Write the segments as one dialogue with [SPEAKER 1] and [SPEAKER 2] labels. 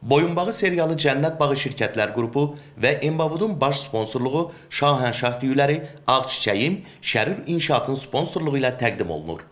[SPEAKER 1] Boyunbağı serialı Cənnət Bağı Şirkətlər Qrupu və Embavudun baş sponsorluğu Şahənşah düyüləri Ağ Çiçəyim Şərir İnşaatın sponsorluğu ilə təqdim olunur.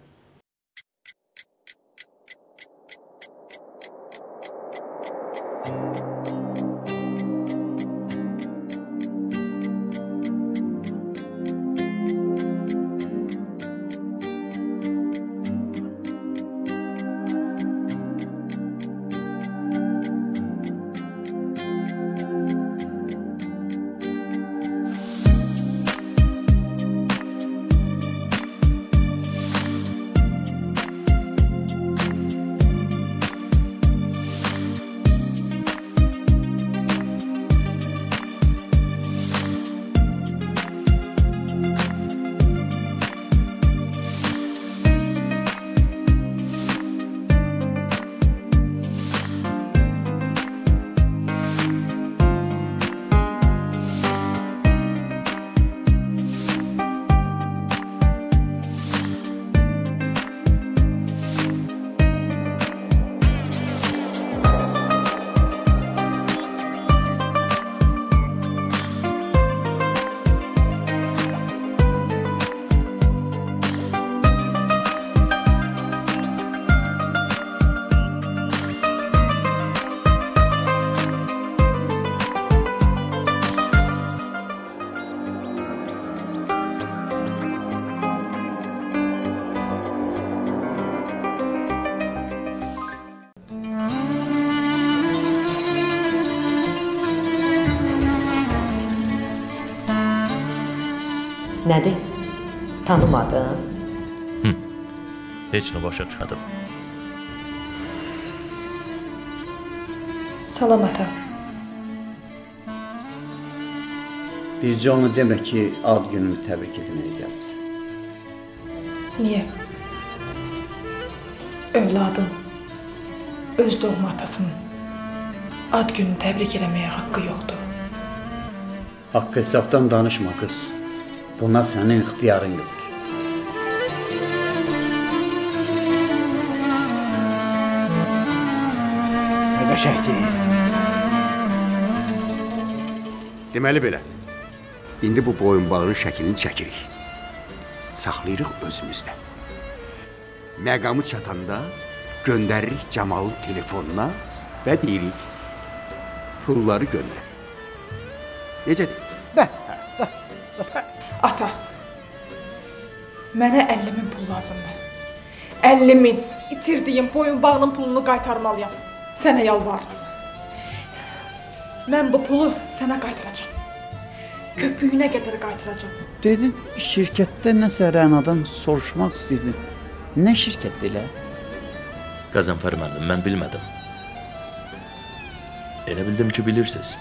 [SPEAKER 2] Nədir? Tanımadın?
[SPEAKER 1] Heç nə başa düşmədim.
[SPEAKER 3] Salam ata.
[SPEAKER 4] Bircə onu demək ki, ad günümü təbrik etməyə gəlmişsən.
[SPEAKER 3] Niyə? Övladım öz doğma atasının ad gününü təbrik eləməyə haqqı yoxdur.
[SPEAKER 4] Haqqı hesabdan danışma qız. Buna sənin ixtiyarın yoxdur.
[SPEAKER 5] Nə qəşəkdir. Deməli belə, indi bu boyunbağının şəklini çəkirik. Saxlayırıq özümüzdə. Məqamı çatanda göndəririk Camalın telefonuna və deyirik, pulları göndər. Necədir?
[SPEAKER 3] Ata, mənə 50.000 pul lazımdır. 50.000 itirdiyim boyunbağının pulunu qaytarmalıyam. Sənə yalvarıram. Mən bu pulu sənə qaytaracağam. Köpüyünə qədər qaytaracağım.
[SPEAKER 4] Dedin, şirkətdə nəsə Rənadan soruşmaq istəydin. Nə şirkətdir elə?
[SPEAKER 1] Qəzənfər müəllim, mən bilmədim. Elə bildim ki, bilirsiniz.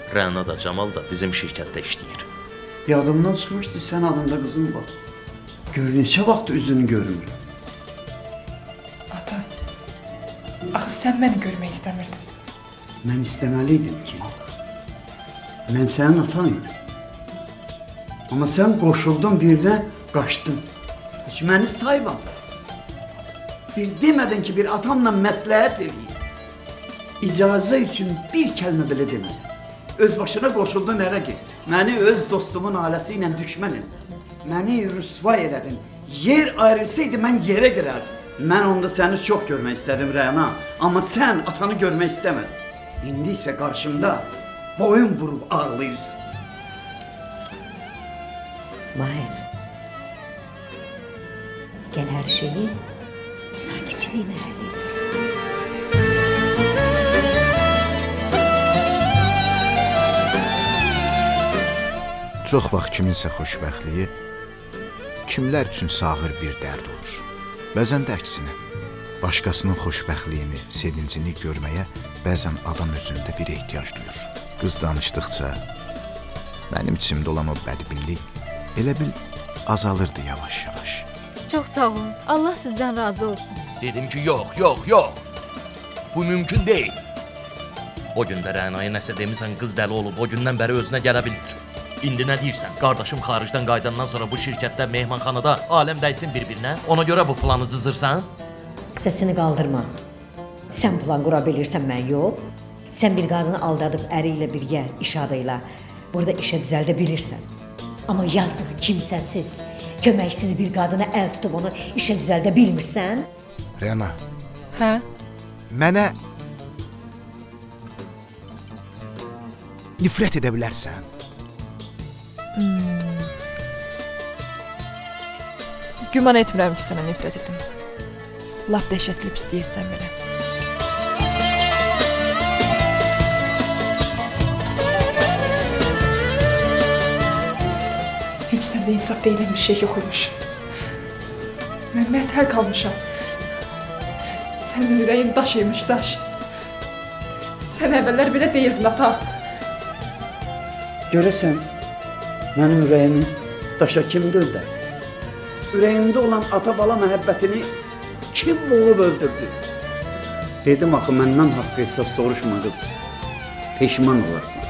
[SPEAKER 1] Rəna da, Camal da bizim şirkətdə işləyir.
[SPEAKER 4] Yadımdan çıxmışdı, sən adında qızın var. Gör, neçə vaxt üzünü görmür.
[SPEAKER 3] Ata, axı sən məni görmək istəmirdin.
[SPEAKER 4] Mən istəməliydim ki, mən sənin atan idim. Amma sən qoşuldun birinə, qaçdın. Heç məni sayma. Bir demədin ki, bir atamla məsləhət eləyir. İcazə üçün bir kəlmə belə demədin. Öz başına qoşuldun ərə getdi. Məni öz dostumun ailəsi ilə düşmən edin. Məni rüsvay elədin. Yer ayrılsaydı mən yerə girərdim. Mən onda səni çox görmək istədim Rəna. Amma sən atanı görmək istəmədin. İndi isə qarşımda boyun vurub ağlayırsan.
[SPEAKER 2] Mahir, gəl hər şeyi sakitçiliğinə həll edelim.
[SPEAKER 6] Çox vaxt kiminsə xoşbəxtliyi kimlər üçün sağır bir dərd olur. Bəzən də əksinə, başqasının xoşbəxtliyini, sevincini görməyə bəzən adam özündə bir ehtiyac duyur. Qız danışdıqca mənim içimdə olan o bədbinlik elə bil azalırdı yavaş-yavaş.
[SPEAKER 7] Çox sağ olun, Allah sizdən razı olsun.
[SPEAKER 1] Dedim ki, yox. Bu mümkün deyil. O gün də Rənaya nəsə demisən, qız dəli olub, o gündən bəri özünə gələ bilmir. İndi nə deyirsən? Qardaşım xaricdən qaydandan sonra bu şirkətdə, mehmanxanada aləm dəysin bir-birinə. Ona görə bu planı cızırsan?
[SPEAKER 2] Səsini qaldırma. Sən plan qura bilirsən, mən yox. Sən bir qadını aldadıb əri ilə birgə, iş adıyla burada işə düzəldə bilirsən. Amma yazıq, kimsəsiz, köməksiz bir qadına əl tutub onu işə düzəldə bilmirsən.
[SPEAKER 6] Rəna,
[SPEAKER 3] Hə?
[SPEAKER 6] mənə nifrət edə bilərsən?
[SPEAKER 3] Güman etmirəm ki, sənə nifrət edim. Lap dəhşətli pis deyilsən belə. Heç səndə insaf deyilən bir şey yox imiş. Mən məhtəl qalmışam. Sənin ürəyin daş imiş, daş. Sən əvvəllər belə deyirdin, ata.
[SPEAKER 4] Görəsən, mənim ürəyimi daşa kim döndər? Ürəyimdə olan ata-bala məhəbbətini kim boğub öldürdü? Dedim axı, məndən haqq hesab soruşma qız. Peşman olarsan.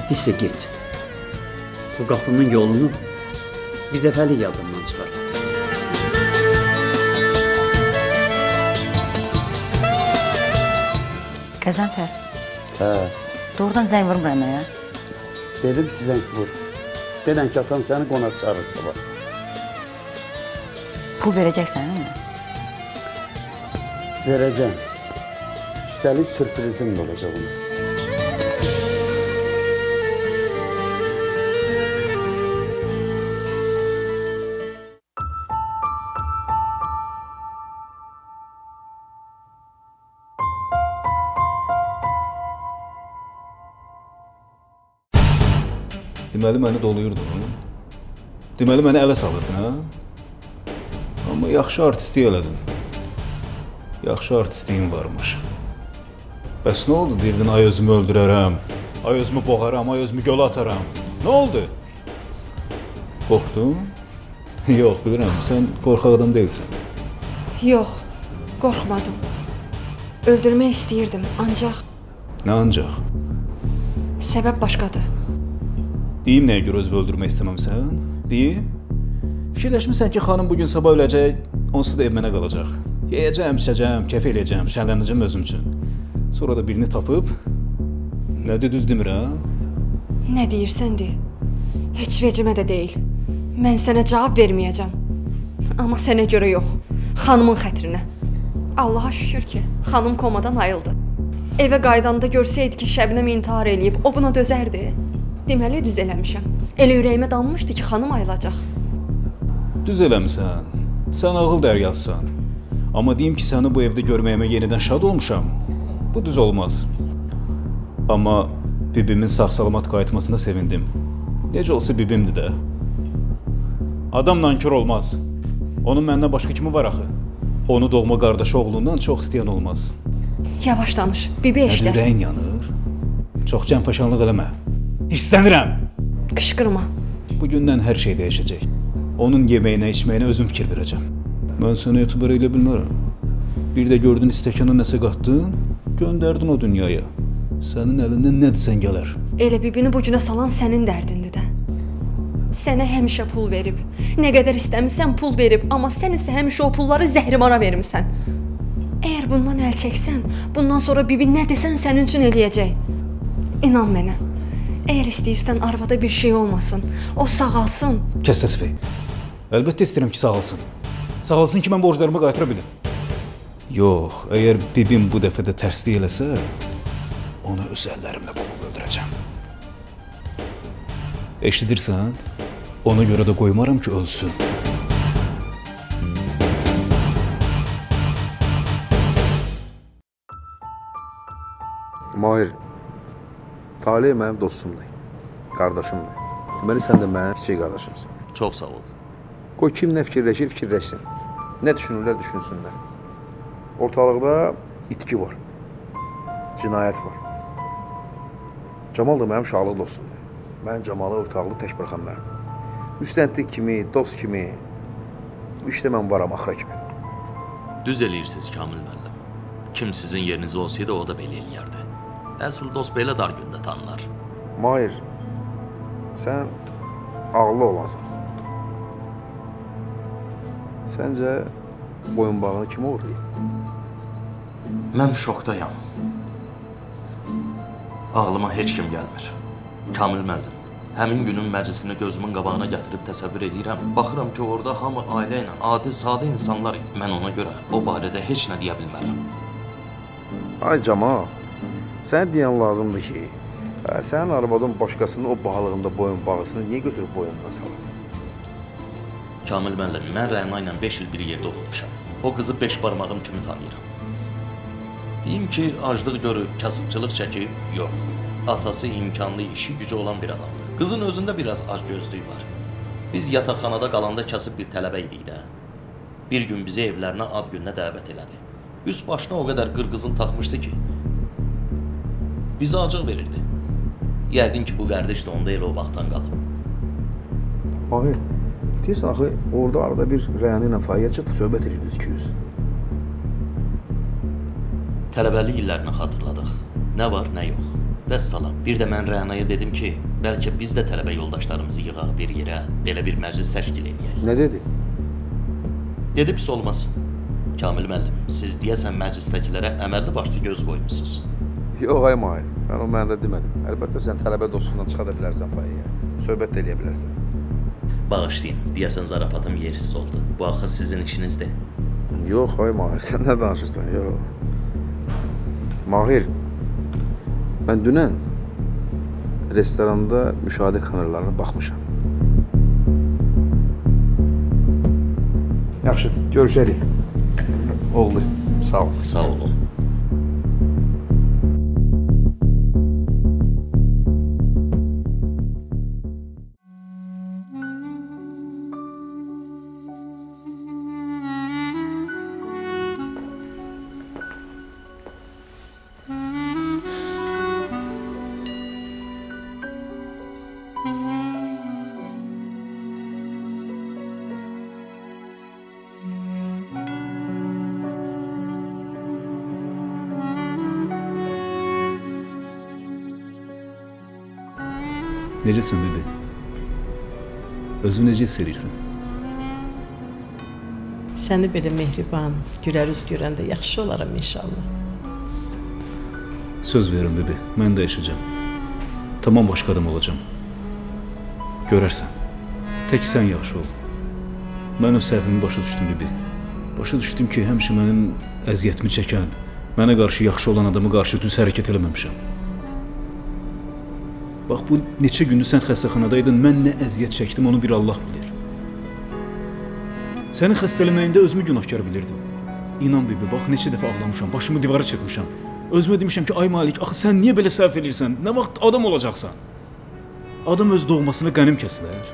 [SPEAKER 4] Disə get. Bu qapının yolunu bir dəfəlik yadımdan çıxar.
[SPEAKER 2] Qəzənfər,
[SPEAKER 4] Hə,
[SPEAKER 2] doğrudan zəng vurmur mənə.
[SPEAKER 4] dedim ki, zəng vur. Denən ki, atan səni qonaq çağırır sabah.
[SPEAKER 2] Pul verəcəksən mi?
[SPEAKER 4] Verəcəm. Üstəlik sürprizim də olacaq ona.
[SPEAKER 8] Deməli məni doluyurdun. Deməli məni ələ salırdın, hə? Amma yaxşı artistlik elədin. Yaxşı artistliyin varmış. Bəs nə oldu? Deyirdin, ay özümü öldürərəm, ay özümü boğaram, ay özümü gölə ataram. Nə oldu? Qorxdun? Yox, bilirəm, sən qorxaq adam deyilsən.
[SPEAKER 9] Yox, qorxmadım. Öldürmək istəyirdim, ancaq...
[SPEAKER 8] Nə ancaq?
[SPEAKER 9] Səbəb başqadır.
[SPEAKER 8] Deyim nəyə görə özünü öldürmək istəməmsən? Deyim? Fikirləşmirsən ki, xanım bugün sabah öləcək, onsuz da ev mənə qalacaq. Yeyəcəm, içəcəm, kəf eləyəcəm, şənlənəcəm özüm üçün. Sonra da birini tapıb... Nədir, düz demirəm?
[SPEAKER 9] Nə deyirsən de? Heç vecimə də deyil. Mən sənə cavab verməyəcəm. Amma sənə görə yox, xanımın xətrinə. Allaha şükür ki, xanım komadan ayıldı. Evə qaydanda görsəydi ki, Şəbnəm intihar eləyib, o buna dözərdi. Deməli, düz eləmişəm. Elə ürəyimə dammışdı ki, xanım ayılacaq.
[SPEAKER 8] Düz eləmisən. Sən ağıl dəryazsan. Amma deyim ki, səni bu evdə görməyimə yenidən şad olmuşam. Bu düz olmaz. Amma bibimin sağ-salamat qayıtmasına sevindim. Necə olsa bibimdir də. Adam nankör olmaz. Onun məndən başqa kimi var axı. Onu doğma qardaşı oğlundan çox istəyən olmaz.
[SPEAKER 9] Yavaş danış, bibi eşlər.
[SPEAKER 8] Ürəyin yanır. Çox cənfəşanlıq eləmə. İstənirəm.
[SPEAKER 9] Qışqırma.
[SPEAKER 8] Bugündən hər şey dəyişəcək. Onun yeməyinə, içməyinə özüm fikir verəcəm. Mən səni etibar elə bilmərəm. Bir də gördün stəkana nəsə qatdın, göndərdin o dünyaya. Sənin əlindən nə desən gələr.
[SPEAKER 9] Elə bibini bu günə salan sənin dərdindir də. Sənə həmişə pul verib. Nə qədər istəmirsən pul verib, amma sən isə həmişə o pulları zəhrimara vermisən. Əgər bundan əl çəksən, bundan sonra bibi nə desən sənin üçün eləyəcək. İnan mənə. Əgər istəyirsən arvada bir şey olmasın, o sağalsın.
[SPEAKER 8] Kəs təsvih. Əlbəttə istəyirəm ki, sağalsın. Sağalsın ki, mən borclarımı qaytıra bilim. Yox, əgər bibim bu dəfə də tərslik eləsə, onu öz əllərimlə boğub öldürəcəm. Eşidirsən? Ona görə də qoymaram ki, ölsün.
[SPEAKER 10] Mahir, Talih mənim dostumdur, qardaşımdır. Deməli, sən də mənim kiçik qardaşımsın.
[SPEAKER 1] Çox sağ ol.
[SPEAKER 10] Qoy kim nə fikirləşir, fikirləşsin. Nə düşünürlər, düşünsünlər. Ortalıqda itki var, cinayət var. Camal da mənim uşaqlıq dostumdur. Mən Camalı ortaqlı tək bıraxam mənim. Müstəntiq kimi, dost kimi, bu işdə mən varam axıra kimi.
[SPEAKER 1] Düz eləyirsiniz Kamil müəllim. Kim sizin yerinizdə olsaydı, o da belə eləyərdi. Əsl dost belə dar gündə tanınar.
[SPEAKER 10] Mahir, sən ağıllı olansan. Səncə boyunbağını kim uğurlayıb?
[SPEAKER 1] Mən şokdayam. Ağlıma heç kim gəlmir. Kamil müəllim, həmin günün məclisini gözümün qabağına gətirib təsəvvür edirəm. Baxıram ki, orada hamı ailə ilə, adi, sadə insanlar idi. Mən ona görə o barədə heç nə deyə bilmərəm.
[SPEAKER 10] Ay Camal, sənə deyən lazımdır ki, sənin arvadın başqasının o bağlığında boyun bağısını niyə götürüb boyundan salır?
[SPEAKER 1] Kamil müəllim, mən Rəna ilə 5 il bir yerdə oxumuşam. O qızı 5 barmağım kimi tanıyıram. Deyim ki, aclıq görüb, kasıbçılıq çəkib, yox. Atası imkanlı, işi gücü olan bir adamdır. Qızın özündə biraz acgözlük var. Biz yataqxanada qalanda kasıb bir tələbə idik də. Bir gün bizi evlərinə ad gününə dəvət elədi. Üst başına o qədər qırqızıl taxmışdı ki, bizə acıq verirdi. Yəqin ki, bu vərdiş də onda elə o vaxtdan qalıb.
[SPEAKER 10] Mahir, deyirsən axı, orada arada bir Rəyani ilə Faiyə çıxdı, söhbət edirdiniz 200.
[SPEAKER 1] Tələbəlik illərini xatırladıq. Nə var, nə yox. Vəssalam. Bir də mən Rənaya dedim ki, bəlkə biz də tələbə yoldaşlarımızı yığaq bir yerə, belə bir məclis təşkil edək.
[SPEAKER 10] Nə dedi?
[SPEAKER 1] Dedi pis olmaz. Kamil müəllim, siz deyəsən məclisdəkilərə əməlli başlı göz qoymusunuz.
[SPEAKER 10] Yox, ay Mahir, mən o mənada demədim. Əlbəttə, sən tələbə dostundan çıxa da bilərsən Faiyə. Söhbət də eləyə bilərsən.
[SPEAKER 1] Bağışlayın, deyəsən zarafatım yersiz oldu. Bu axı sizin işinizdir.
[SPEAKER 10] Yox, ay Mahir, sən nə danışırsan? Yox. Mahir, mən dünən restoranda müşahidə kameralarına baxmışam. Yaxşı, görüşərik. Oldu, sağ ol.
[SPEAKER 1] Sağ olun.
[SPEAKER 8] Necəsən bebi? Özünü necə hiss edirsən?
[SPEAKER 11] Səni belə mehriban, gülər üz görəndə yaxşı olaram inşallah.
[SPEAKER 8] Söz verin bebi, mən də yaşayacağam. Tamam başqa adam olacağam. Görərsən, tək sən yaxşı ol. Mən o səhvimi başa düşdüm bebi. Başa düşdüm ki, həmişə mənim əziyyətimi çəkən, mənə qarşı yaxşı olan adamı qarşı düz hərəkət eləməmişəm. Bax, bu neçə gündür sən xəstəxanadaydın, mən nə əziyyət çəkdim, onu bir Allah bilir. Sənin xəstələməyində özümü günahkar bilirdim. İnan bebi, bax, neçə dəfə ağlamışam, başımı divara çırpmışam. Özümə demişəm ki, ay Malik, axı sən niyə belə səhv edirsən? Nə vaxt adam olacaqsan? Adam öz doğmasına qənim kəsilər.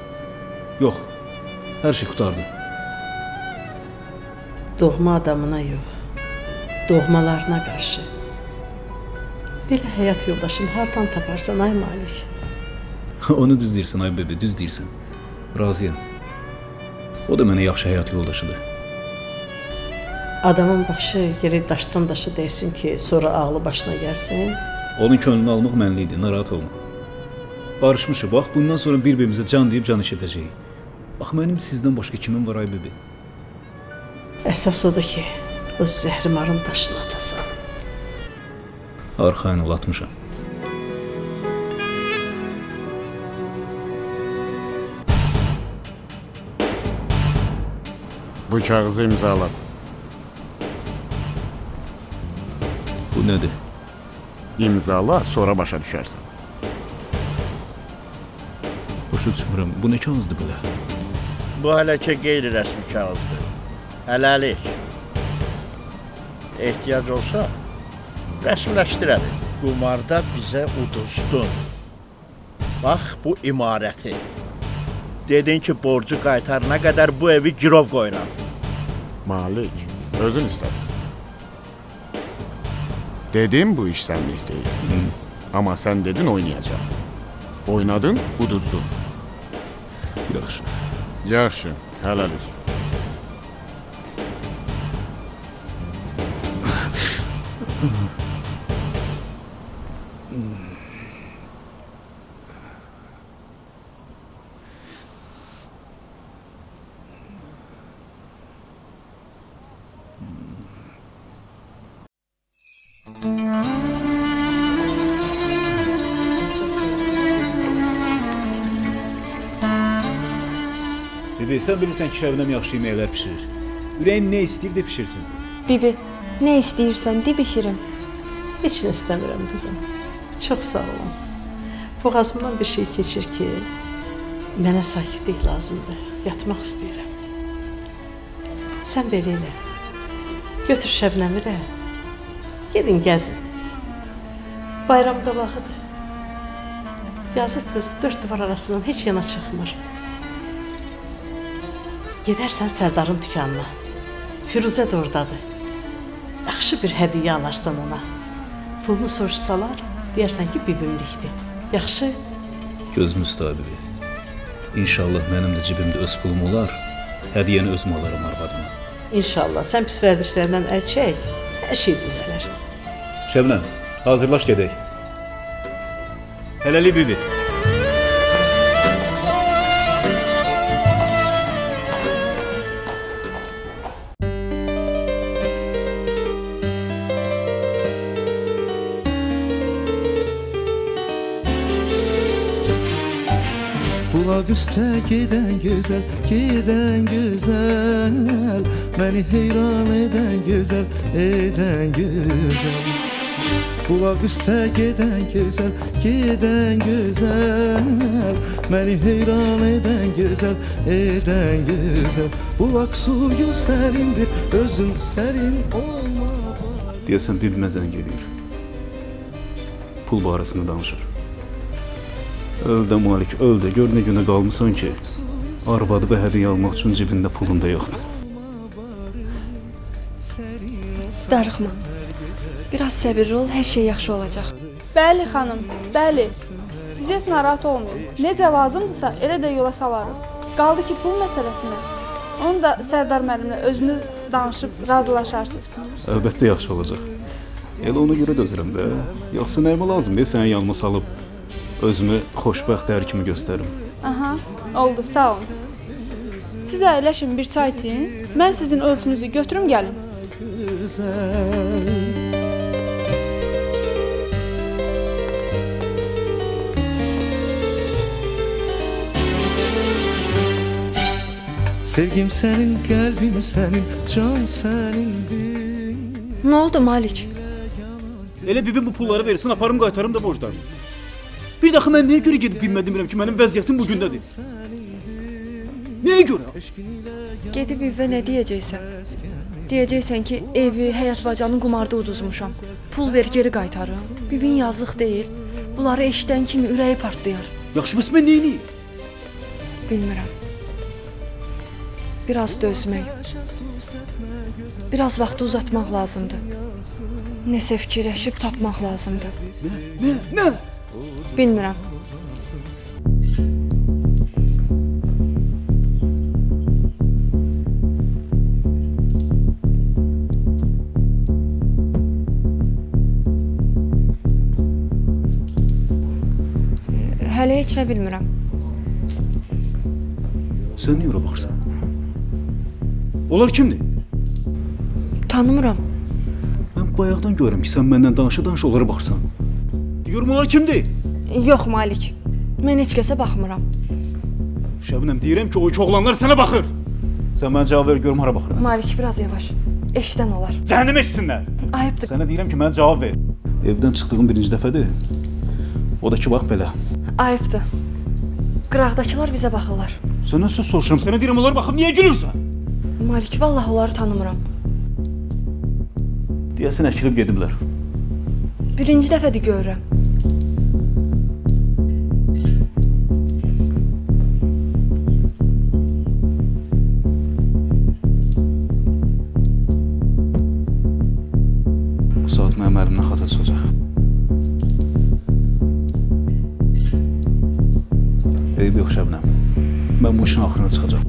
[SPEAKER 8] Yox, hər şey qutardı.
[SPEAKER 11] Doğma adamına yox, doğmalarına qarşı. Belə həyat yoldaşını hardan taparsan, ay Malik?
[SPEAKER 8] Onu düz deyirsən, ay bebi, düz deyirsən. Razıyam. O da mənə yaxşı həyat yoldaşıdır.
[SPEAKER 11] Adamın başı geri daşdan daşa dəysin ki, sonra ağlı başına gəlsin.
[SPEAKER 8] Onun könlünü almaq mənli idi, narahat olma. Barışmışıq, bax, bundan sonra bir-birimizə can deyib can eşidəcəyik. Bax, mənim sizdən başqa kimin var, ay bebi?
[SPEAKER 11] Əsas odur ki, o zəhrimarın daşını atasan.
[SPEAKER 8] Arxayın ol, atmışam.
[SPEAKER 5] Bu kağızı imzala.
[SPEAKER 8] Bu nədir?
[SPEAKER 5] İmzala, sonra başa düşərsən.
[SPEAKER 8] Başa düşmürəm, bu nə kağızdır belə?
[SPEAKER 12] Bu hələ ki qeyri-rəsmi kağızdır. Hələlik. Ehtiyac olsa, rəsmiləşdirərik. Qumarda bizə uduzdun. Bax, bu imarəti. Dedin ki, borcu qaytarına qədər bu evi girov qoyuram.
[SPEAKER 5] Malik, özün istədin. Dedim bu iş sənlik deyil. Amma sən dedin oynayacağım. Oynadın, uduzdun.
[SPEAKER 8] Yaxşı.
[SPEAKER 5] Yaxşı, hələlik.
[SPEAKER 8] Bibi, sən bilirsən ki, Şəbnəm yaxşı yeməklər bişirir. Ürəyin nə istəyir də bişirsin.
[SPEAKER 9] Bibi, nə istəyirsən de bişirim.
[SPEAKER 11] Heç nə istəmirəm qızım. Çox sağ olun. Boğazımdan bir şey keçir ki, mənə sakitlik lazımdır. Yatmaq istəyirəm. Sən belə elə. Götür Şəbnəmi də. Gedin gəzin. Bayram qabağıdır. Yazıq qız 4 divar arasından heç yana çıxmır. Gedərsən Sərdarın dükanına. Firuzə də oradadır. Yaxşı bir hədiyyə alarsan ona. Pulunu soruşsalar, deyərsən ki, bibimlikdir. Yaxşı?
[SPEAKER 8] Gözüm üstə bibi. İnşallah mənim də cibimdə öz pulum olar. Hədiyyəni özüm alaram arvadıma.
[SPEAKER 11] İnşallah. Sən pis vərdişlərdən əl çək, hər şey düzələr.
[SPEAKER 8] Şəbnəm, hazırlaş gedək. Hələlik bibi.
[SPEAKER 13] Bulaq üstə gedən gözəl, məni heyran edən gözəl, Bulaq üstə gedən gözəl, məni heyran edən gözəl, Bulaq suyu sərindir, özün sərin olma.
[SPEAKER 8] Deyəsən bibimə zəng edir. Pul barəsində danışır. Öl də Malik, öl də. Gör nə günə qalmısan ki, arvadı və hədiyyə almaq üçün cibində pulun da yoxdur.
[SPEAKER 9] Darıxma. Biraz səbirli ol, hər şey yaxşı olacaq.
[SPEAKER 3] Bəli xanım, bəli. Siz heç narahat olmayın. Necə lazımdırsa elə də yola salarım. Qaldı ki, pul məsələsinə. Onu da Sərdar müəllimlə özünüz danışıb razılaşarsınız.
[SPEAKER 8] Əlbəttə yaxşı olacaq. Elə ona görə dözürəm də. Yoxsa nəyimə lazımdır səni yanıma salıb özümü xoşbəxt ər kimi göstərim.
[SPEAKER 3] Aha, oldu, sağ olun. Siz əyləşin, bir çay için. Mən sizin ölçünüzü götürüm, gəlin.
[SPEAKER 13] Sevgim sənin, qəlbim sənin, can sənindir.
[SPEAKER 9] Nə oldu Malik?
[SPEAKER 8] Elə bibim bu pulları versin, aparım qaytarım da borclarım. Bir daxı mən nəyə görə gedib bilmədim ki, mənim vəziyyətim bu gündədir? Nəyə görə?
[SPEAKER 9] Gedib evə nə deyəcəksən? Deyəcəksən ki, evi, həyat bacanın qumarda uduzmuşam. Pul ver, geri qaytarım. Bibin yazıq deyil. Bunları eşidən kimi ürəyi partlayar.
[SPEAKER 8] Yaxşı, bəs mən neyini?
[SPEAKER 9] Bilmirəm. Biraz dözmək. Biraz vaxtı uzatmaq lazımdır. Nəsə fikirləşib tapmaq lazımdır.
[SPEAKER 8] Nə?
[SPEAKER 9] Bilmirəm. Hələ heç nə bilmirəm.
[SPEAKER 8] Sən niyə ora baxırsan? Onlar kimdir?
[SPEAKER 9] Tanımıram.
[SPEAKER 8] Mən bayaqdan görürəm ki, sən məndən danışa-danışa onlara baxırsan. Deyirəm, onlar kimdir?
[SPEAKER 9] Yox, Malik. Mən heç kəsə baxmıram.
[SPEAKER 8] Şəbnəm, deyirəm ki, o iki oğlanlar sənə baxır. Sən mənə cavab ver, görüm hara baxır.
[SPEAKER 9] Malik, biraz yavaş. Eşidən olar.
[SPEAKER 8] Cəhənnəm eşitsinlər.
[SPEAKER 9] Ayıbdır.
[SPEAKER 8] Sənə deyirəm ki, mənə cavab ver. Evdən çıxdığım birinci dəfədir. O da ki, bax belə.
[SPEAKER 9] Ayıbdır. Qıraqdakılar bizə baxırlar.
[SPEAKER 8] Səndən söz soruşuram. Sənə deyirəm, onlar baxıb niyə gülürsən?
[SPEAKER 9] Malik, vallahi onları tanımıram.
[SPEAKER 8] Deyəsən, əkilib gediblər.
[SPEAKER 9] Birinci dəfədir görürəm.
[SPEAKER 8] Bu saat mənim əlimdən xata çıxacaq. Eyb yox, Şəbnəm. Mən bu işin axırına çıxacaq.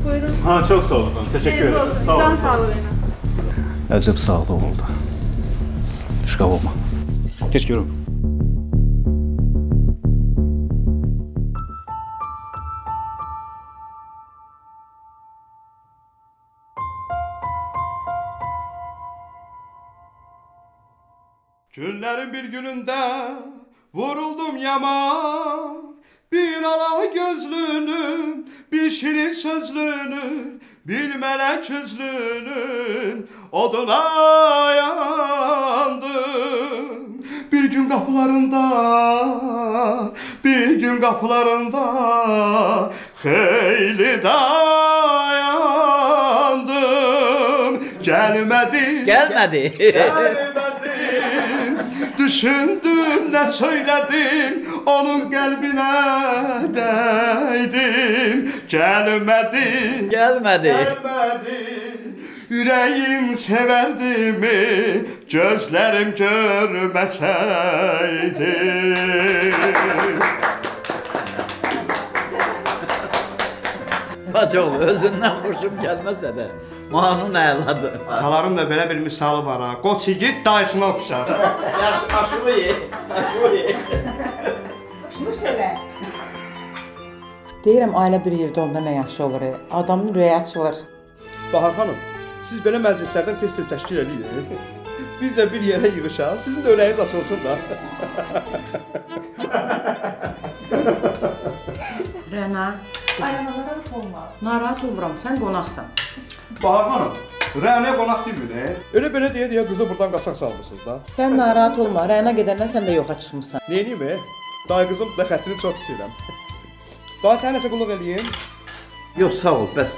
[SPEAKER 3] Buyurun.
[SPEAKER 8] Ha, çox sağ olun. Təşəkkür ederim.
[SPEAKER 3] Sağ olun. Can sağlığı ilə.
[SPEAKER 8] Əcəb sağlıq oldu. Şqab olma. Geç görüm.
[SPEAKER 13] Günlerin bir gününde vuruldum yaman. Bir ala gözlünün, bir şirin sözlünün, bir melek yüzlünün oduna yandım. Bir gün kapılarında hayli dayandım.
[SPEAKER 14] Gelmedi.
[SPEAKER 13] Düşündüm ne söyledim, onun kalbine değdim. Gelmedi. Yüreğim severdi mi, gözlerim görmeseydi.
[SPEAKER 14] Bacı oğlu, özündən xoşum gəlməsə də, mahnın əladır.
[SPEAKER 13] Ataların da belə bir misalı var ha. Qoç igid dayısına oxşar.
[SPEAKER 14] Yaxşı, aşılı ye.
[SPEAKER 15] Nusələ. Deyirəm, ailə bir yerdə onda nə yaxşı olur. Adamın ürəyi açılır.
[SPEAKER 13] Bahar xanım, siz belə məclislərdən tez-tez təşkil eləyin. Biz də bir yerə yığışaq, sizin də ürəyiniz açılsın da.
[SPEAKER 15] Rəna.
[SPEAKER 3] Ayana narahat olma.
[SPEAKER 15] Narahat olmuram, sən qonaqsan.
[SPEAKER 13] Bahar xanım, Rənaya qonaq deyil. Elə belə deyə qızı buradan qaçaq salmısınız da.
[SPEAKER 15] Sən narahat olma, Rəna gedəndən sən də yoxa çıxmısan.
[SPEAKER 13] Neyniyim? Day qızım da xəttini çox istəyirəm. Daha sən nəsə qulluq eləyim?
[SPEAKER 14] Yox, sağ ol, bəs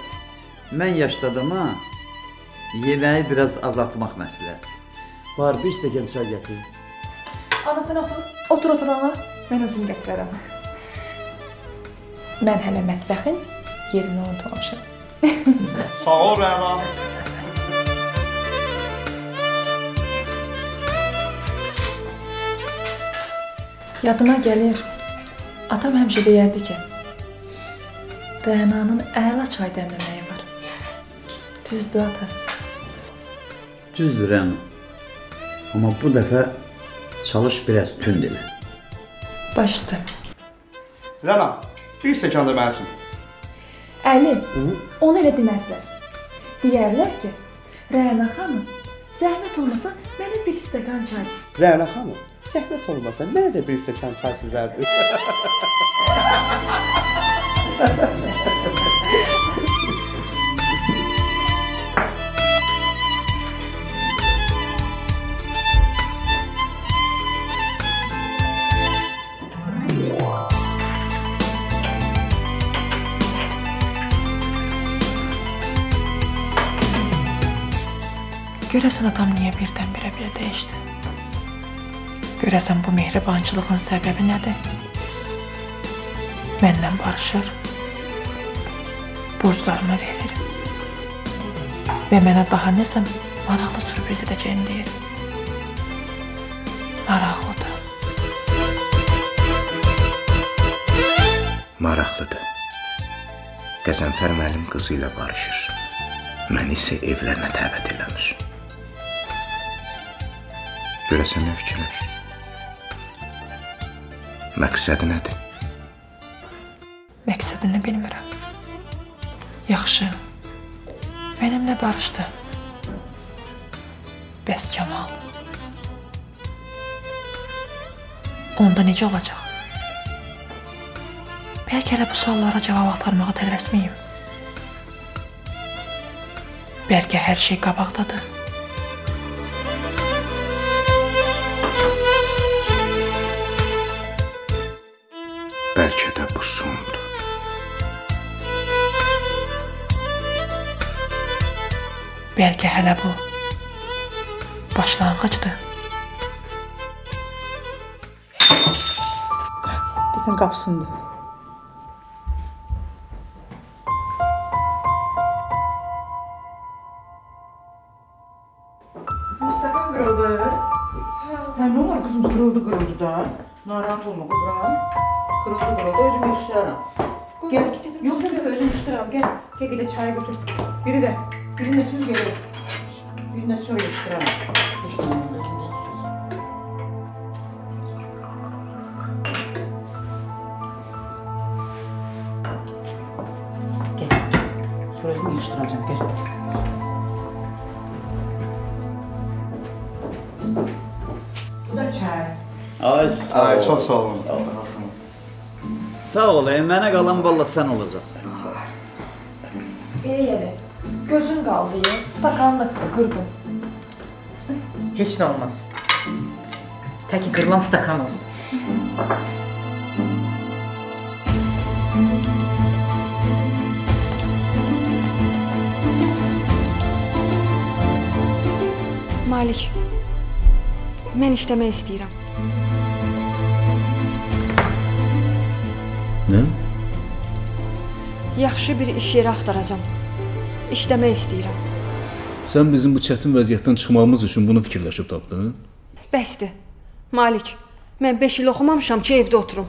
[SPEAKER 14] mən yaşladım ha, yeməyi biraz azaltmaq məsələ.
[SPEAKER 13] Var, bir stəkan çay gətir.
[SPEAKER 3] Ana sən otur ana, mən özüm gətirərəm. Mən hələ mətbəxin yerini unutmamışam.
[SPEAKER 13] Sağ ol Rəna.
[SPEAKER 3] Yadıma gəlir, atam həmişə deyərdi ki, Rənanın əla çay dəmləməyi var. Düzdür ata?
[SPEAKER 14] Düzdür Rəna. Amma bu dəfə çalış biraz tünd elə.
[SPEAKER 3] Baş üstə.
[SPEAKER 13] Rəna, bir stəkan da mənsin.
[SPEAKER 3] Əli, onu elə deməzlər. Deyərlər ki, Rəna xanım, zəhmət olmasa mənə bir stəkan çay siz.
[SPEAKER 13] Rəna xanım, zəhmət olmasa mənə də bir stəkan çay sizərdir.
[SPEAKER 3] Görəsən atam niyə birdən-birə belə dəyişdi? Görəsən bu mehribançılığın səbəbi nədir? Məndən barışır, borclarımı verir və mənə daha nəsə maraqlı sürpriz edəcəyini deyir. Maraqlıdır.
[SPEAKER 6] Maraqlıdır. Qəzənfər müəllim qızı ilə barışır. Məni isə evlərinə dəvət eləmir. Görəsən nə fikirləşir? Məqsədi nədir?
[SPEAKER 3] Məqsədini bilmirəm. Yaxşı, mənimlə barışdı. Bəs Camal? Onda necə olacaq? Bəlkə elə bu suallara cavab axtarmağa tələsməyim. Bəlkə hər şey qabaqdadır.
[SPEAKER 6] Bəlkə də bu sondur.
[SPEAKER 3] Bəlkə hələ bu başlanğıcdır.
[SPEAKER 15] Desən qapısındır. Kızım stakan kırıldı. Ha ne olur kızım kırıldı da. Narahat olma Kubra. Kırıldı özüm yetiştirərəm. Gel. Yok özüm yetiştirərəm. Gel de çay götür. Birine söz gelir. Birine söz yetiştirərəm. Gel. Sonra özüm yetiştirəcəm. Gel.
[SPEAKER 14] Ay, sağ ol.
[SPEAKER 13] Çox sağ olun.
[SPEAKER 14] Sağ ol, mənə qalan valla sən olacaqsan.
[SPEAKER 3] Yeri. Gözün qaldı ya. Stakanını qırdım.
[SPEAKER 15] Heç nə olmaz. Təki qırılan stakan olsun.
[SPEAKER 9] Malik, mən işləmək istəyirəm.
[SPEAKER 8] Nə?
[SPEAKER 9] Yaxşı bir iş yeri axtaracam. İşləmək istəyirəm.
[SPEAKER 8] Sən bizim bu çətin vəziyyətdən çıxmağımız üçün bunu fikirləşib tapdın?
[SPEAKER 9] Bəsdir. Malik, mən 5 il oxumamışam ki, evdə oturum.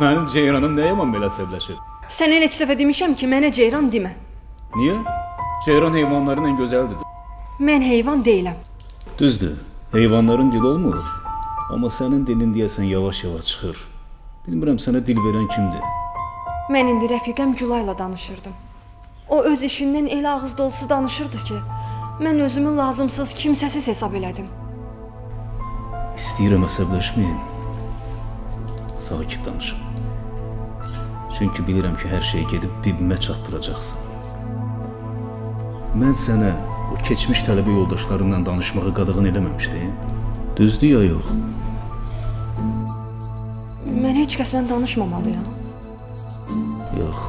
[SPEAKER 8] Mənim Ceyranım nə yaman belə əsəbləşir?
[SPEAKER 9] Sənə neçə dəfə demişəm ki, mənə Ceyran demə.
[SPEAKER 8] Niyə? Ceyran heyvanların ən gözəldir.
[SPEAKER 9] Mən heyvan deyiləm.
[SPEAKER 8] Düzdür, heyvanların dili olmur. Amma sənin dilin deyəsən yavaş-yavaş çıxır. Bilmirəm sənə dil verən kimdir?
[SPEAKER 9] Mən indi rəfiqəm Gülayla danışırdım. O öz işindən elə ağız dolusu danışırdı ki, mən özümü lazımsız, kimsəsiz hesab elədim.
[SPEAKER 8] İstəyirəm əsəbləşməyin. Sakit danışın. Çünki bilirəm ki, hər şeyi gedib bibimə çatdıracaqsan. Mən sənə o keçmiş tələbə yoldaşlarından danışmağı qadağan eləməmişdim. Düzdür ya yox?
[SPEAKER 9] Mən heç kəslə danışmamalıyam.
[SPEAKER 8] Yox.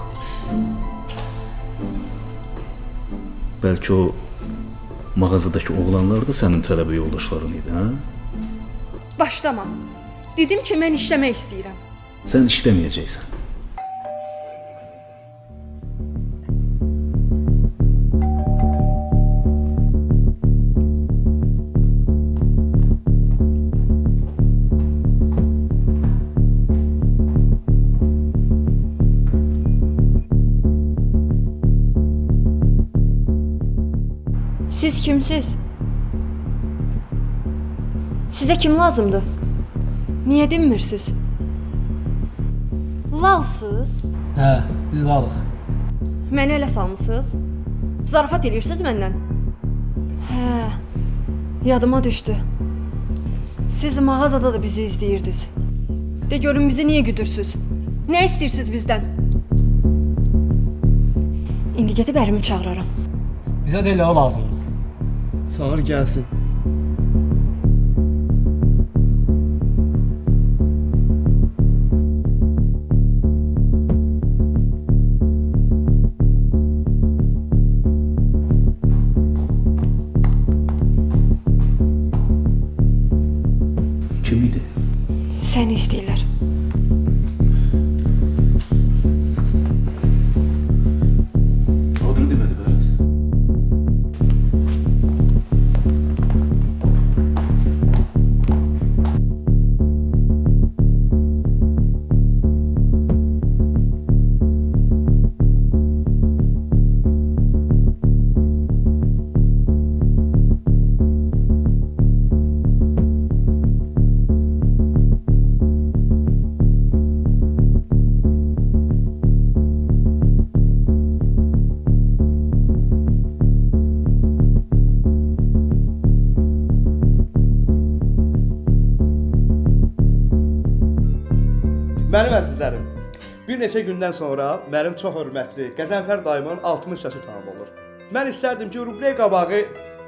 [SPEAKER 8] Bəlkə o mağazadakı oğlanlar da sənin tələbə yoldaşların idi, hə?
[SPEAKER 9] Başlama. Dedim ki, mən işləmək istəyirəm.
[SPEAKER 8] Sən işləməyəcəksən.
[SPEAKER 9] Siz kimsiz? Sizə kim lazımdır? Niyə dinmirsiniz? Lalsız?
[SPEAKER 16] Hə, biz lalıq.
[SPEAKER 9] Məni elə salmısınız? Zarafat edirsiniz məndən? Hə, yadıma düşdü. Siz mağazada da bizi izləyirdiniz. De görün bizi niyə güdürsünüz? Nə istəyirsiniz bizdən? İndi gedib ərimi çağıraram.
[SPEAKER 16] Bizə də elə o lazımdır.
[SPEAKER 13] Çağır gəlsin.
[SPEAKER 8] Kim idi?
[SPEAKER 9] Səni istəyirlər.
[SPEAKER 8] Adını demədi bəs.
[SPEAKER 13] Mənim əzizlərim, bir neçə gündən sonra mənim çox hörmətli Qəzənfər dayımın 60 yaşı tamam olur. Mən istərdim ki, rubrika qabağı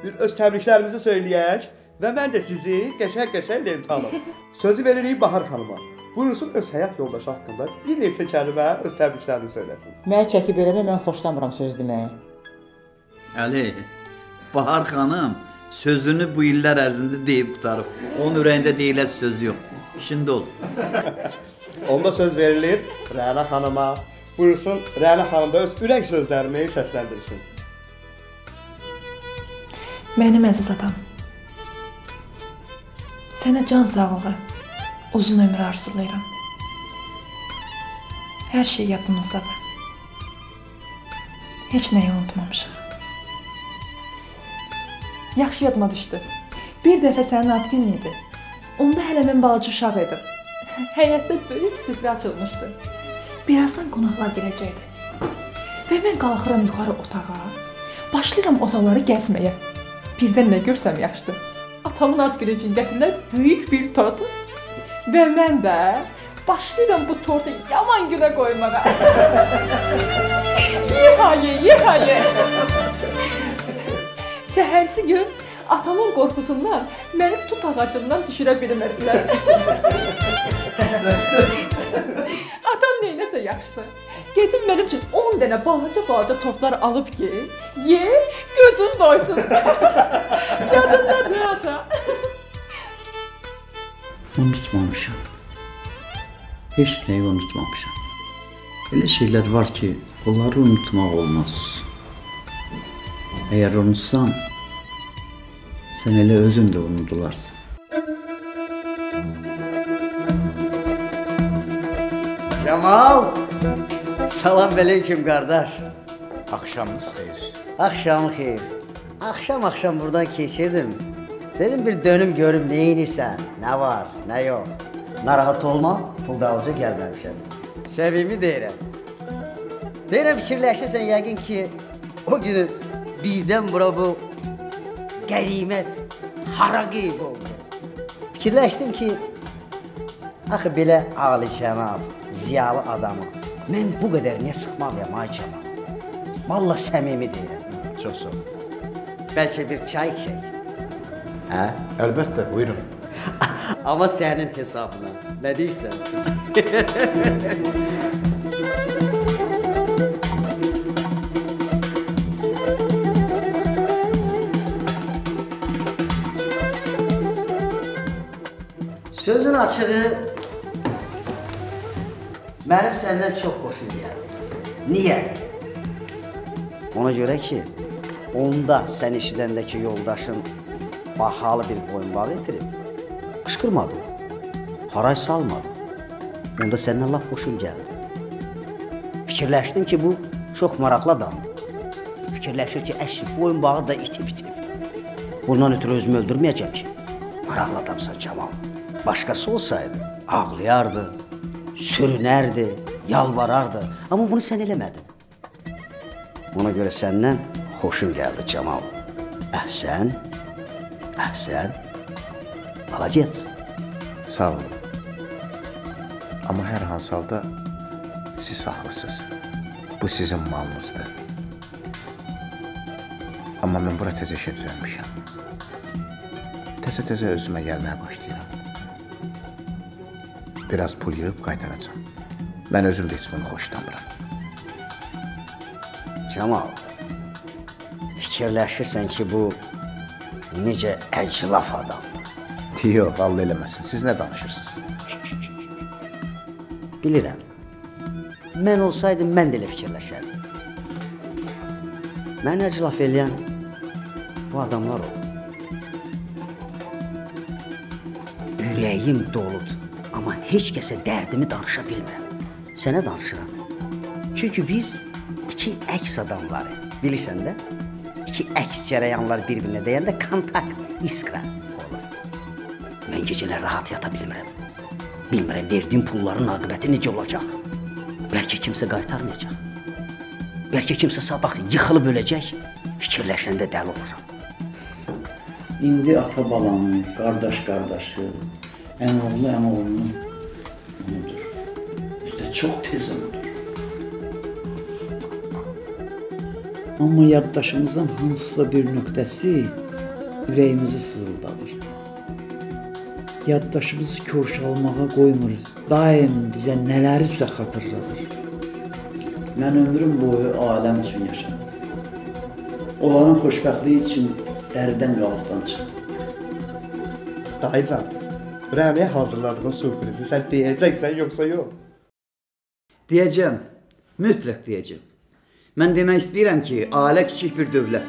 [SPEAKER 13] bir öz təbriklərimizi söyləyək və mən də sizi qəşəng lentalım. Sözü veririk Bahar xanıma. Buyursun öz həyat yoldaşı haqqında bir neçə kəlmə öz təbriklərini söyləsin.
[SPEAKER 15] Mənə çəkib eləmə, mən xoşlamıram söz deməyi.
[SPEAKER 14] Əli, Bahar xanım sözünü bu illər ərzində deyib qutarıb. Onun ürəyində deyilən söz yox. İşində olur.
[SPEAKER 13] Onda söz verilir Rəna xanıma. Buyursun Rəna xanım da öz ürək sözlərini səsləndirsin.
[SPEAKER 3] Mənim əziz atam. Sənə can sağlığı, uzun ömür arzulayıram. Hər şey yadımızdadır. Heç nəyi unutmamışıq. Yaxşı yadıma düşdü. Bir dəfə sənin ad günün idi. Onda hələ mən balaca uşaq idim. Həyətdə böyük süfrə açılmışdı. Birazdan qonaqlar gələcəkdi. Və mən qalxıram yuxarı otağa. Başlayıram otaqları gəzməyə. Birdən nə görsəm yaxşıdır.
[SPEAKER 15] atamın ad günü üçün gətirirlər böyük bir tort. Və mən də başlayıram bu tortu yaman günə qoymağa. Ye. Səhərsi gün atamın qorxusundan məni tut ağacından düşürə bilmirdilər. Atam neynəsə yaxşıdır. Gedim mənim üçün 10 dənə balaca tortlar alıb ki, ye, gözün doysun. Yadındadır ata.
[SPEAKER 14] Unutmamışam. Heç nəyi unutmamışam. Elə şeylər var ki, onları unutmaq olmaz. Əgər unutsan, sən elə özün də unudularsan.
[SPEAKER 17] Cemal! Salam aleyküm qardaş.
[SPEAKER 6] Axşamınız xeyir.
[SPEAKER 17] Axşamı xeyir. Axşam buradan keçirdim. Dedim bir dönüm görüm neyinirsən, nə var, nə yox. Narahat olma, pul dalıcı gəlməmişəm. Səvimi deyirəm. Deyirəm fikirləşirsən yəqin ki, o günü bizdən bura bu qənimət hara qeyb oldu. Fikirləşdim ki, axı belə alicənab, ziyalı adamı mən bu qədər niyə sıxmalıyam ay Cemal? Valla səmimi deyirəm.
[SPEAKER 6] Çox sağ ol.
[SPEAKER 17] Bəlkə bir çay içək. Hə?
[SPEAKER 6] Əlbəttə, buyurun.
[SPEAKER 17] Amma sənin hesabına. Nə deyirsən? Sözün açığı, mənim səndən çox xoşum gəldi. Niyə? Ona görə ki, onda sən eşidəndəki yoldaşın bahalı bir boyunbağı itirib, qışqırmadı, haray salmadı. Onda səndən lap xoşum gəldi. Fikirləşdim ki, bu çox maraqlı adamdır. Fikirləşir ki, əşi, boyunbağı da itib. Bundan ötürü özümü öldürməyəcəm ki. Maraqlı adamsan Cemal. Başqası olsaydı, ağlayardı, sürünərdi, yalvarardı. Amma bunu sən eləmədin. Ona görə səndən xoşum gəldi Cemal. Əhsən, malacet.
[SPEAKER 6] Sağ olun. Amma hər hansı halda siz haqlısınız. Bu sizin malınızdır. Amma mən bura təzə işə düzəlmişəm. Təzə özümə gəlməyə başlayıram. Biraz pul yığıb qaytaracam. Mən özüm də heç bunu xoşlamıram.
[SPEAKER 17] Cemal, fikirləşirsən ki, bu necə əclaf adamdır.
[SPEAKER 6] Yox, Allah eləməsin. Siz nə danışırsınız?
[SPEAKER 17] Bilirəm. Mən olsaydım, mən də elə fikirləşərdim. Mən əclaf eləyən bu adamlar olur. Ürəyim doludur, amma heç kəsə dərdimi danışa bilmirəm. Sənə danışıram. Çünki biz iki əks adamları, bilirsən də, iki əks cərəyanlar bir-birinə deyəndə kontakt, iskra olur. Mən gecələr rahat yata bilmirəm. Bilmirəm, verdiyim pulların aqibəti necə olacaq. Bəlkə kimsə qaytarmayacaq. Bəlkə kimsə sabah yıxılıb öləcək, fikirləşəndə dəli oluram.
[SPEAKER 14] İndi ata balanı, qardaşı, əmoğlunu unudur. Üstə çox tez unudur. Amma yaddaşımızın hansısa bir nöqtəsi ürəyimizi sızıldadır. Yaddaşımızı körşalmağa qoymur, daim bizə nələrisə xatırladır. Mən ömrüm boyu aləm üçün yaşadım. Onların xoşbəxtliyi üçün dəridən qalıqdan çıxdım.
[SPEAKER 13] Dayıcan, Rəmiyə hazırladığın sürprizi sən deyəcəksən, yoxsa yox?
[SPEAKER 4] Deyəcəm, mütləq deyəcəm. Mən demək istəyirəm ki, ailə kiçik bir dövlət.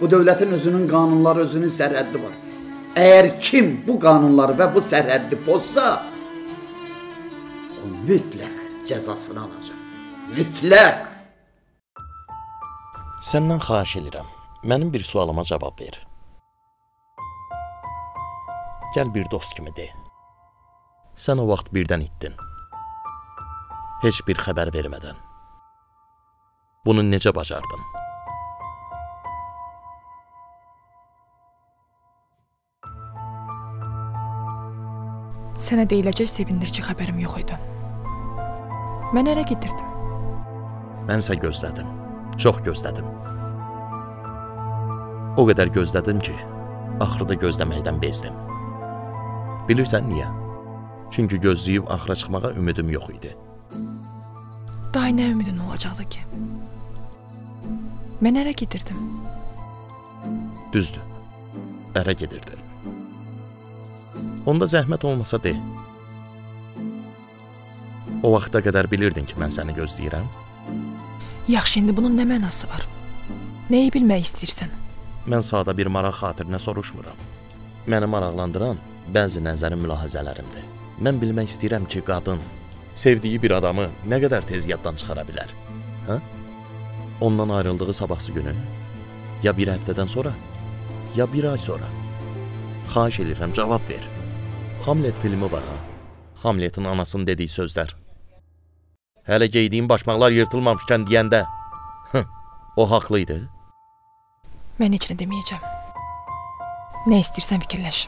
[SPEAKER 4] Bu dövlətin özünün qanunları, özünün sərhəddi var. Əgər kim bu qanunları və bu sərhəddi pozsa, o mütləq cəzasını alacaq. Mütləq!
[SPEAKER 1] Səndən xahiş edirəm, mənim bir sualıma cavab ver. Gəl bir dost kimi de. Sən o vaxt birdən itdin. Heç bir xəbər vermədən. Bunu necə bacardın?
[SPEAKER 18] Sənə deyiləcək sevindirici xəbərim yox idi. Mən ərə gedirdim.
[SPEAKER 1] Mənsə gözlədim. Çox gözlədim. O qədər gözlədim ki, axırda gözləməkdən bezdim. Bilirsən niyə? Çünki gözləyib axıra çıxmağa ümidim yox idi.
[SPEAKER 18] Daha nə ümidin olacaqdı ki? Mən ərə gedirdim.
[SPEAKER 1] Düzdür, ərə gedirdin. Onda zəhmət olmasa de. O vaxta qədər bilirdin ki, mən səni gözləyirəm.
[SPEAKER 18] Yaxşı, indi bunun nə mənası var? Nəyi bilmək istəyirsən?
[SPEAKER 1] Mən sadə bir maraq xatirinə soruşmuram. Məni maraqlandıran bəzi nəzəri mülahizələrimdir. Mən bilmək istəyirəm ki, qadın sevdiyi bir adamı nə qədər tez yaddan çıxara bilər? Hə? Ondan ayrıldığı sabahsı günü? Ya bir həftədən sonra? Ya bir ay sonra? Xahiş edirəm, cavab ver. Hamlet filmi var ha? Hamletin anasının dediyi sözlər. Hələ geydiyin başmaqlar yırtılmamışkən deyəndə, o haqlıydı.
[SPEAKER 18] Mən heç nə deməyəcəm. Nə istəyirsən fikirləş.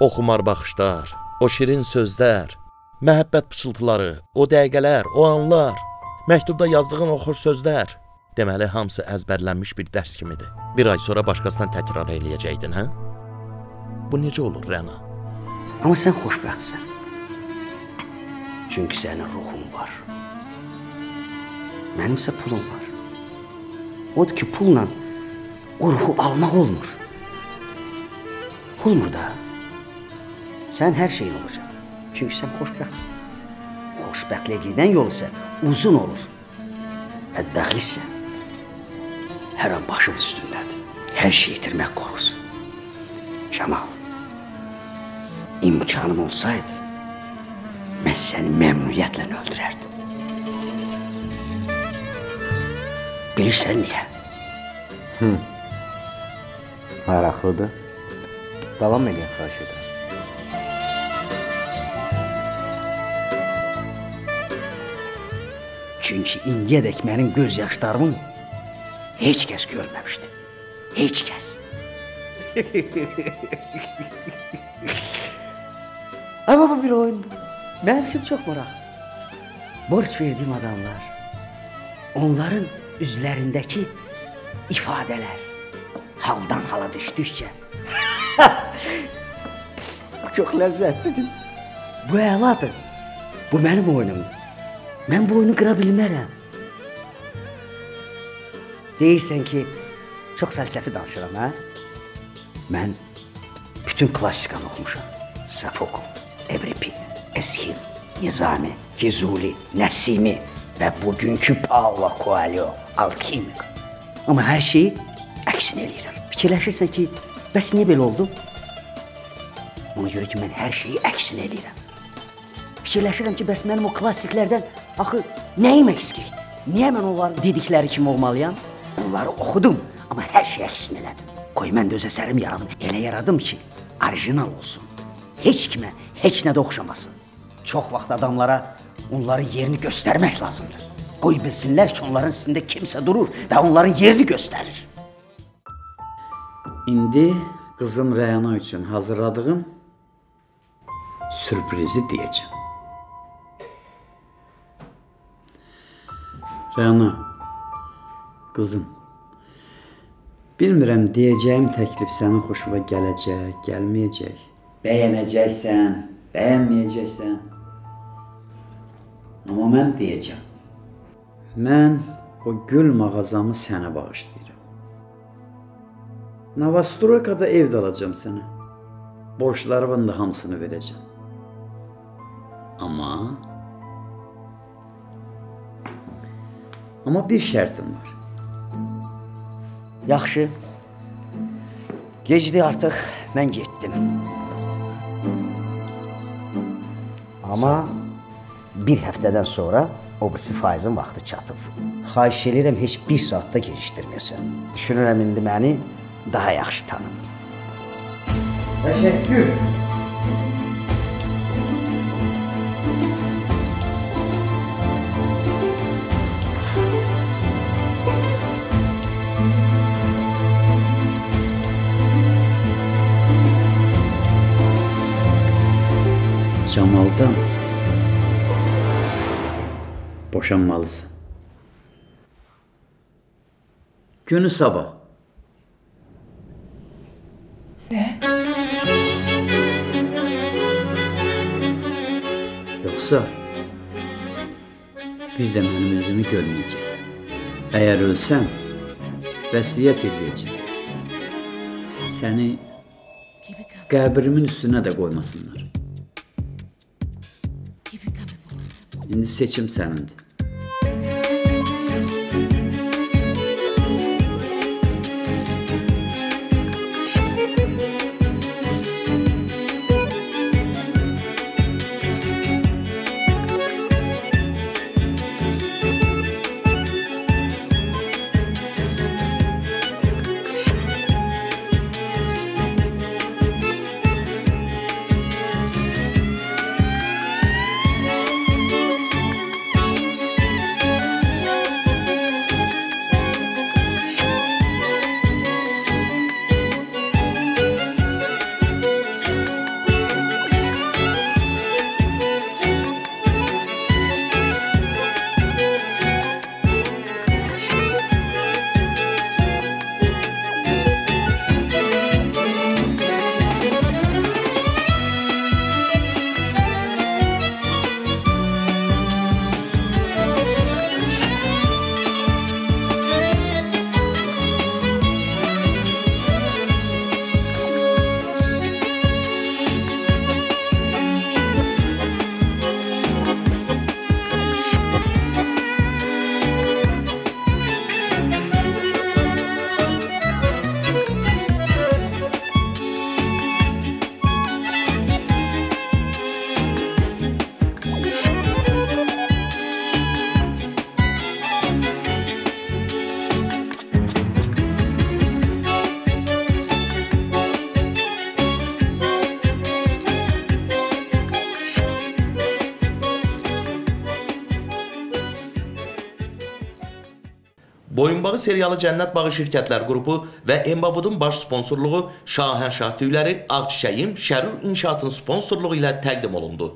[SPEAKER 1] O xumar baxışlar, o şirin sözlər, məhəbbət pıçıltıları, o dəqiqələr, o anlar, məktubda yazdığın o xoş sözlər. Deməli, hamısı əzbərlənmiş bir dərs kimidir. Bir ay sonra başqasından təkrar eləyəcəkdin, hə? Bu necə olur, Rəna?
[SPEAKER 17] Amma sən xoşbəxtsən. Çünki sənin ruhun var. Mənimsə pulum var. Odur ki, pulla o ruhu almaq olmur. Olmur da. Sən hər şeyin olacaq. Çünki sən xoşbəxtsən. Xoşbəxtliyə gedən yol isə uzun olur. Bədbəxtlik isə hər an başım üstündədir. Hər şey itirmək qorxusu. Kəmal, imkanım olsaydı, mən səni məmnuniyyətlə öldürərdim. Bilirsən niyə?
[SPEAKER 10] Maraqlıdır. Davam edin, xahiş edirəm.
[SPEAKER 17] Çünki indiyədək mənim göz yaşlarımı heç kəs görməmişdi. Heç kəs. Amma bu bir oyundur. Mənim üçün çox maraqlı. Borc verdiyim adamlar, onların üzlərindəki ifadələr haldan hala düşdükcə çox ləzzətlidir. Bu əladır. Bu mənim oyunumdur. Mən bu oyunu qıra bilmərəm. Deyirsən ki, çox fəlsəfi danışıram, hə? Mən bütün klassikanı oxumuşam. Sofokl, Evripid, Eschil, Nizami, Füzuli, Nəsimi və bugünkü Paulo Coelho, alkimik. Amma hər şeyi əksin eləyirəm. Fikirləşirsən ki, bəs niyə belə oldum? Ona görə ki, mən hər şeyi əksin eləyirəm. Fikirləşirəm ki, bəs mənim o klassiklərdən axı nəyim eksikdir? Niyə mən onların dedikləri kimi olmalıyam? Onları oxudum, amma hər şey əksin elədim. Qoy mən də öz əsərim yaradım. Elə yaradım ki, orijinal olsun. Heç kimə, heç nədə oxşamasın. Çox vaxt adamlara onların yerini göstərmək lazımdır. Qoy bilsinlər ki, onların üstündə kimsə durur və onların yerini göstərir.
[SPEAKER 14] İndi qızım Rəyana üçün hazırladığım sürprizi deyəcəm. Rəyana, qızım, bilmirəm deyəcəyim təklif sənin xoşuna gələcək, gəlməyəcək. Bəyənəcəksən, bəyənməyəcəksən. Amma mən deyəcəm. Mən o gül mağazamı sənə bağışlayıram. Novostroykada ev də alacam sənə. Borçlarımın da hamısını verəcəm. Amma bir şərtim var.
[SPEAKER 17] Yaxşı. Gecdi artıq, mən getdim. Amma bir həftədən sonra o birisi faizin vaxtı çatıb. Xahiş edirəm, heç bir saatda gecikdirməyəsən. Düşünürəm, indi məni daha yaxşı tanıdın. Təşəkkür.
[SPEAKER 14] Camaldan boşanmalısan. Günü sabah.
[SPEAKER 11] Ne?
[SPEAKER 14] Yoxsa bir də mənim üzümü görməyəcək. Əgər ölsəm, vəsiyyət edəcəm. Səni qəbrimin üstünə də qoymasınlar. İndi seçim sənindir.
[SPEAKER 1] Boyunbağı serialı Cənnət Bağı Şirkətlər Qrupu və Embavudun baş sponsorluğu Şahənşah Tüyləri, Ağçiçəyim, Şərur İnşaatın sponsorluğu ilə təqdim olundu.